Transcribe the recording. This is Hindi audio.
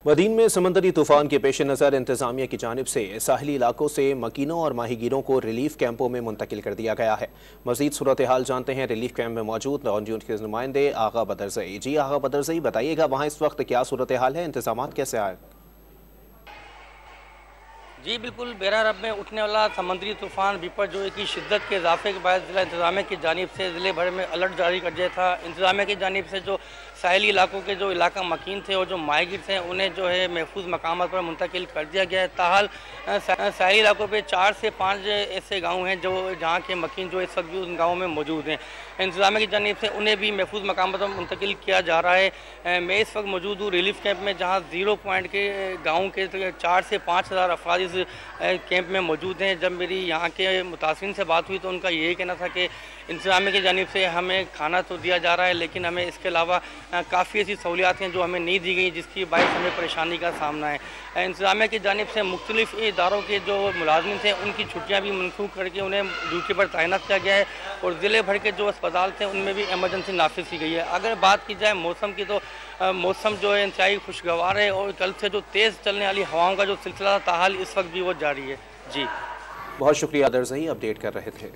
मदीन में समंदरी तूफान के पेश नज़र इंतजामिया की जानिब से साहली इलाकों से मकीनों और माहीगीरों को रिलीफ कैंपों में मुंतकिल कर दिया गया है। मजीद सूरत हाल जानते हैं रिलीफ कैंप में मौजूद नॉन न्यूज़ के नुमाइंदे आगा बदरजई। जी आगा बदरजई, बताइएगा वहाँ इस वक्त क्या सूरत हाल है, इंतजामात कैसे आए? जी बिल्कुल, बेरा अरब में उठने वाला समुद्री तूफ़ान बिपरजोई की शिद्दत के इजाफे के बाद ज़िला इंतज़ामिया की जानिब से ज़िले भर में अलर्ट जारी कर दिया था। इंतज़ामिया की जानिब से जो साहिली इलाकों के जो इलाका मकीन थे और जो माहीगीर थे उन्हें जो है महफूज मकामात पर मुंतकिल कर दिया गया है। ताहाल साहिली इलाकों पर 4 से 5 ऐसे गाँव हैं जो जहाँ के मकीन जो इस वक्त भी उन गाँवों में मौजूद हैं। इंतज़ामिया की जानिब से उन्हें भी महफूज मकामात पर मुंतकिल किया जा रहा है। मैं इस वक्त मौजूद हूँ रिलीफ कैंप में, जहाँ 0 पॉइंट के गाँव के 4 से 5 हज़ार अफराद इस कैंप में मौजूद हैं। जब मेरी यहाँ के मुतासिरीन से बात हुई तो उनका यही कहना था कि इंतज़ामिया की जानिब से हमें खाना तो दिया जा रहा है, लेकिन हमें इसके अलावा काफ़ी ऐसी सहूलियात हैं जो हमें नहीं दी गई, जिसकी बायस हमें परेशानी का सामना है। इंतज़ामिया की जानिब से मुख्तलिफ इदारों के जो मुलाजमिन थे उनकी छुट्टियाँ भी मनसूख करके उन्हें ड्यूटी पर तैनात किया गया है और ज़िले भर के जो अस्पताल थे उनमें भी एमरजेंसी नाफिज की गई है। अगर बात की जाए मौसम की तो मौसम जो है इंतहाई खुशगवार है और कल से जो तेज़ चलने वाली हवाओं का जो सिलसिला ताहाल इस वक्त भी वो जारी है। जी बहुत शुक्रिया दरजई, अपडेट कर रहे थे।